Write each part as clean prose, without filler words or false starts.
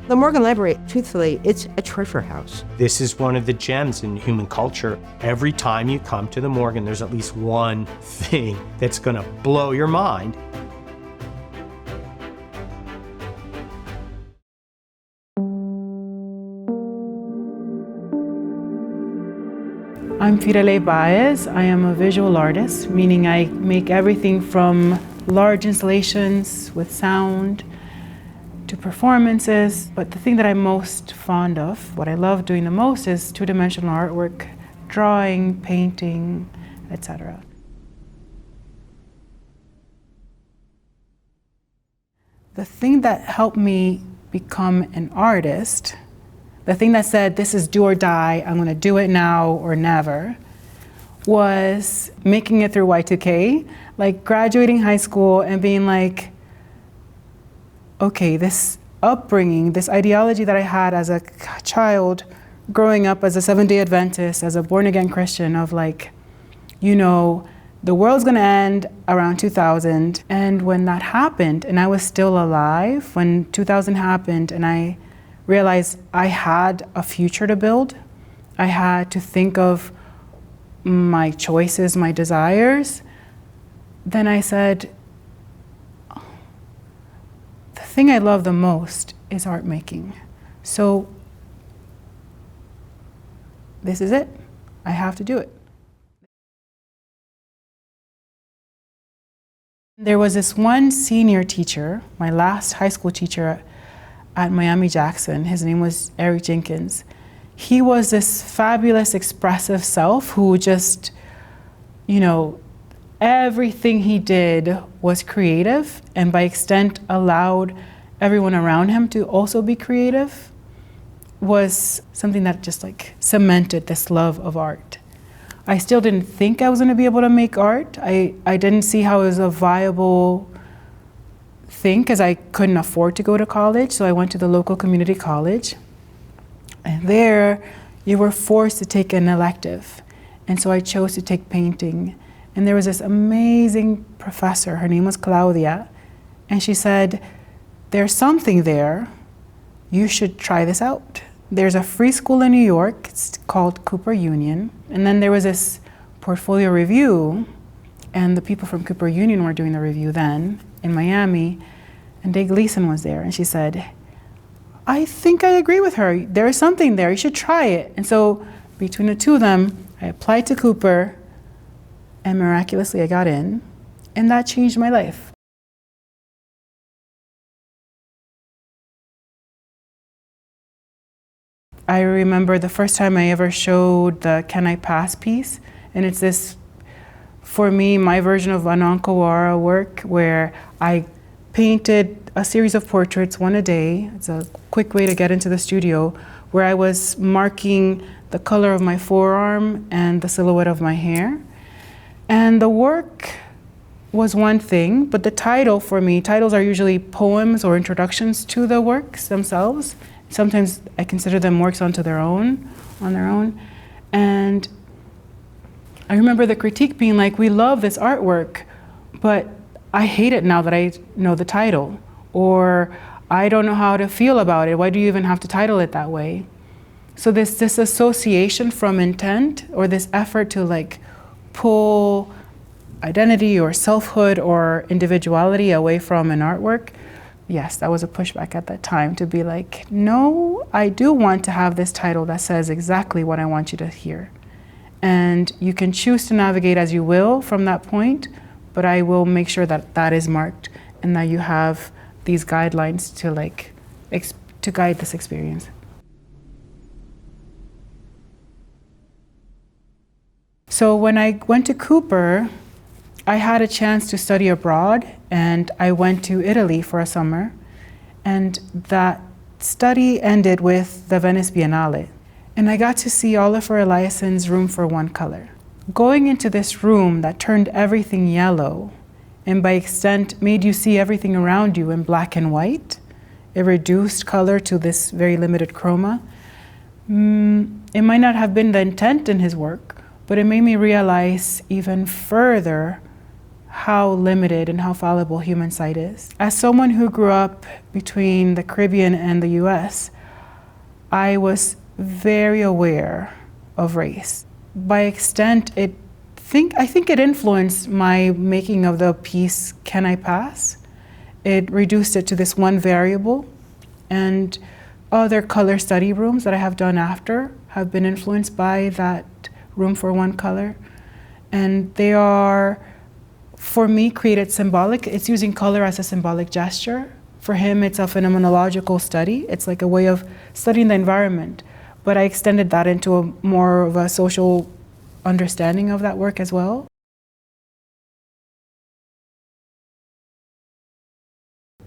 The Morgan Library, truthfully, it's a treasure house. This is one of the gems in human culture. Every time you come to the Morgan, there's at least one thing that's going to blow your mind. I'm Firelei Báez. I am a visual artist, meaning I make everything from large installations with sound to performances. But the thing that I'm most fond of, what I love doing the most, is two-dimensional artwork, drawing, painting, etc. The thing that helped me become an artist, the thing that said, this is do or die, I'm gonna do it now or never, was making it through Y2K, like graduating high school and being like, okay, this upbringing, this ideology that I had as a child, growing up as a Seventh-day Adventist, as a born-again Christian, of like, you know, the world's gonna end around 2000. And when that happened, and I was still alive, when 2000 happened, and I realized I had a future to build. I had to think of my choices, my desires. Then I said, the thing I love the most is art making. So this is it. I have to do it. There was this one senior teacher, my last high school teacher at Miami-Jackson. His name was Eric Jenkins. He was this fabulous, expressive self who just, you know, everything he did was creative, and by extent allowed everyone around him to also be creative, was something that just like cemented this love of art. I still didn't think I was gonna be able to make art. I didn't see how it was a viable thing because I couldn't afford to go to college, so I went to the local community college. And there, you were forced to take an elective. And so I chose to take painting. And there was this amazing professor, her name was Claudia, and she said, there's something there, you should try this out. There's a free school in New York, it's called Cooper Union. And then there was this portfolio review, and the people from Cooper Union were doing the review then in Miami, and Dave Gleason was there, and she said, I think I agree with her. There is something there, you should try it. And so between the two of them, I applied to Cooper, and miraculously I got in, and that changed my life. I remember the first time I ever showed the Can I Pass piece, and it's this, for me, my version of an Ankawara work where I painted a series of portraits, one a day. It's a quick way to get into the studio, where I was marking the color of my forearm and the silhouette of my hair. And the work was one thing, but the title for me, titles are usually poems or introductions to the works themselves. Sometimes I consider them works on their own. And I remember the critique being like, we love this artwork, but I hate it now that I know the title, or I don't know how to feel about it. Why do you even have to title it that way? So this disassociation from intent, or this effort to like pull identity or selfhood or individuality away from an artwork, yes, that was a pushback at that time, to be like, no, I do want to have this title that says exactly what I want you to hear. And you can choose to navigate as you will from that point, but I will make sure that that is marked and that you have these guidelines to like, to guide this experience. So when I went to Cooper, I had a chance to study abroad, and I went to Italy for a summer, and that study ended with the Venice Biennale. And I got to see Olafur Eliasson's Room for One Color. Going into this room that turned everything yellow, and by extent made you see everything around you in black and white, it reduced color to this very limited chroma. It might not have been the intent in his work, but it made me realize even further how limited and how fallible human sight is. As someone who grew up between the Caribbean and the US, I was very aware of race. By extent, I think it influenced my making of the piece, Can I Pass? It reduced it to this one variable, and other color study rooms that I have done after have been influenced by that room for one color. And they are, for me, created symbolic. It's using color as a symbolic gesture. For him, it's a phenomenological study. It's like a way of studying the environment. But I extended that into a more of a social understanding of that work as well.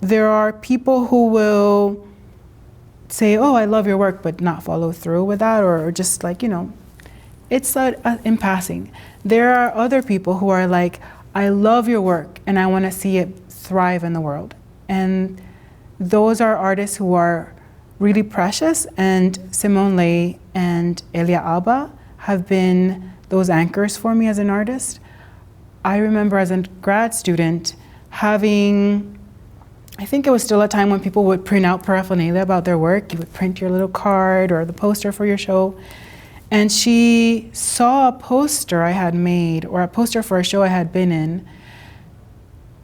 There are people who will say, oh, I love your work, but not follow through with that, or just like, it's in passing. There are other people who are like, I love your work and I want to see it thrive in the world. And those are artists who are really precious, and Simone Leigh and Elia Alba have been those anchors for me as an artist. I remember as a grad student having, I think it was still a time when people would print out paraphernalia about their work. You would print your little card or the poster for your show. And she saw a poster I had made, or a poster for a show I had been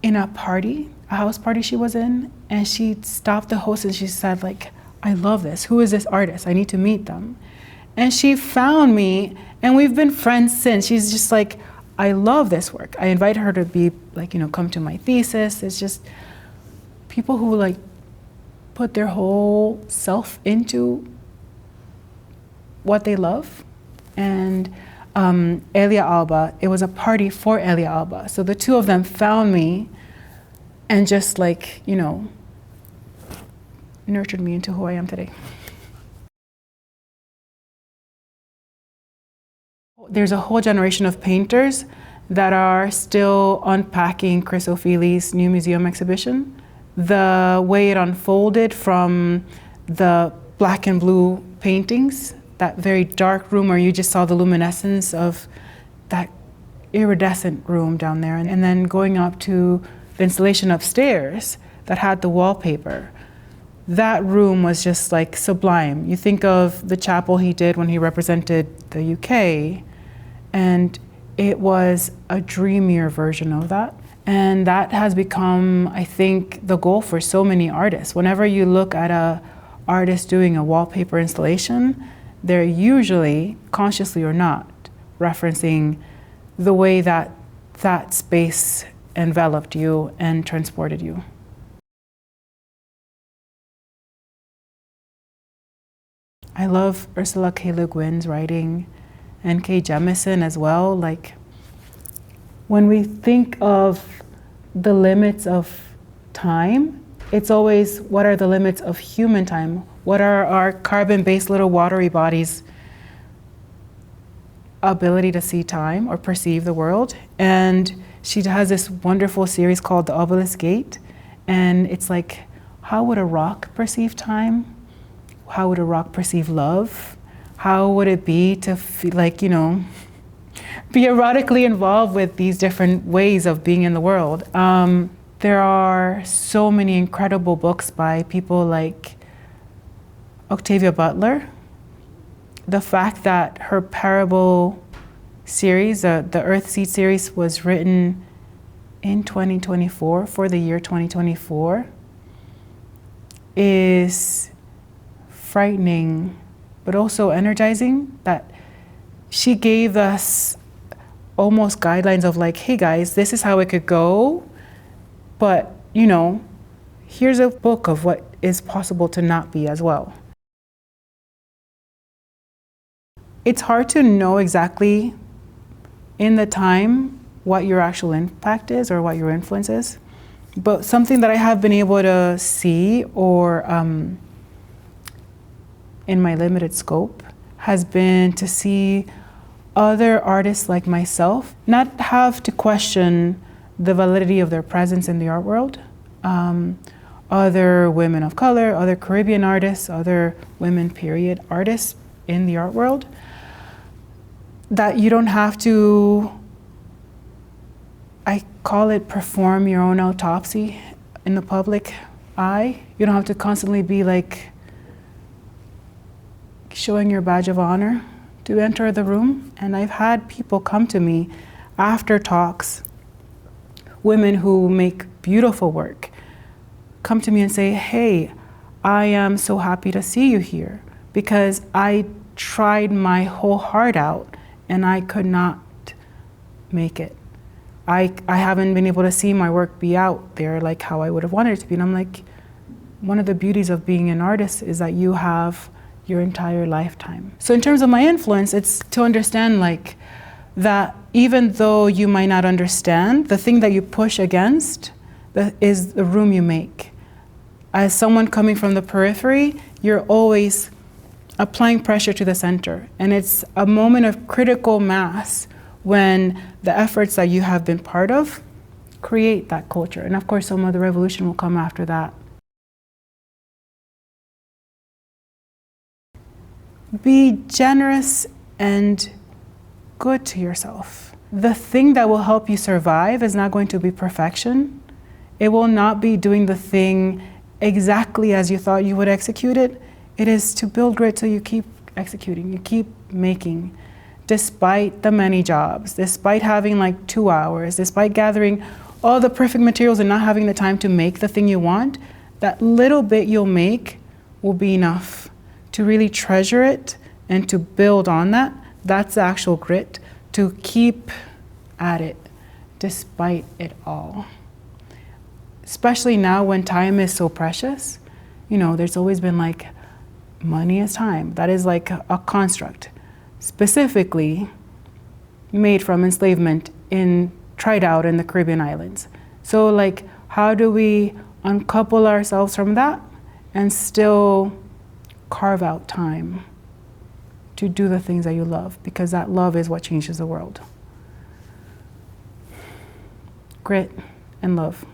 in a party, a house party she was in. And she stopped the host and she said, like, I love this. Who is this artist? I need to meet them. And she found me, and we've been friends since. She's just like, I love this work. I invited her to be like, come to my thesis. It's just people who like put their whole self into what they love. And Elia Alba, it was a party for Elia Alba. So the two of them found me and just like, nurtured me into who I am today. There's a whole generation of painters that are still unpacking Chris O'Feely's new museum exhibition. The way it unfolded from the black and blue paintings, that very dark room where you just saw the luminescence of that iridescent room down there, and then going up to the installation upstairs that had the wallpaper. That room was just like sublime. You think of the chapel he did when he represented the UK, and it was a dreamier version of that. And that has become, I think, the goal for so many artists. Whenever you look at an artist doing a wallpaper installation, they're usually, consciously or not, referencing the way that that space enveloped you and transported you. I love Ursula K. Le Guin's writing, and Kay Jemison as well. Like, when we think of the limits of time, it's always, what are the limits of human time? What are our carbon-based little watery bodies' ability to see time or perceive the world? And she has this wonderful series called The Obelisk Gate, and it's like, how would a rock perceive time? How would a rock perceive love? How would it be to feel like, be erotically involved with these different ways of being in the world? There are so many incredible books by people like Octavia Butler. The fact that her parable series, the Earthseed series, was written in 2024 for the year 2024 is frightening, but also energizing, that she gave us almost guidelines of like, hey guys, this is how it could go, but here's a book of what is possible to not be as well. It's hard to know exactly in the time what your actual impact is or what your influence is, but something that I have been able to see, or in my limited scope, has been to see other artists like myself not have to question the validity of their presence in the art world. Other women of color, other Caribbean artists, other women period artists in the art world, that you don't have to I call it perform your own autopsy in the public eye. You don't have to constantly be like showing your badge of honor to enter the room. And I've had people come to me after talks, women who make beautiful work, come to me and say, hey, I am so happy to see you here because I tried my whole heart out and I could not make it. I haven't been able to see my work be out there like how I would have wanted it to be. And I'm like, one of the beauties of being an artist is that you have your entire lifetime. So in terms of my influence, it's to understand like that even though you might not understand, the thing that you push against is the room you make. As someone coming from the periphery, you're always applying pressure to the center. And it's a moment of critical mass when the efforts that you have been part of create that culture. And of course, some of the revolution will come after that. Be generous and good to yourself. The thing that will help you survive is not going to be perfection. It will not be doing the thing exactly as you thought you would execute it. It is to build grit so you keep executing, you keep making, despite the many jobs, despite having like 2 hours, despite gathering all the perfect materials and not having the time to make the thing you want. That little bit you'll make will be enough to really treasure it and to build on that. That's the actual grit, to keep at it despite it all. Especially now when time is so precious. You know, there's always been like, money is time. That is like a construct specifically made from enslavement tried out in the Caribbean islands. So like, how do we uncouple ourselves from that and still carve out time to do the things that you love? Because that love is what changes the world. Grit and love.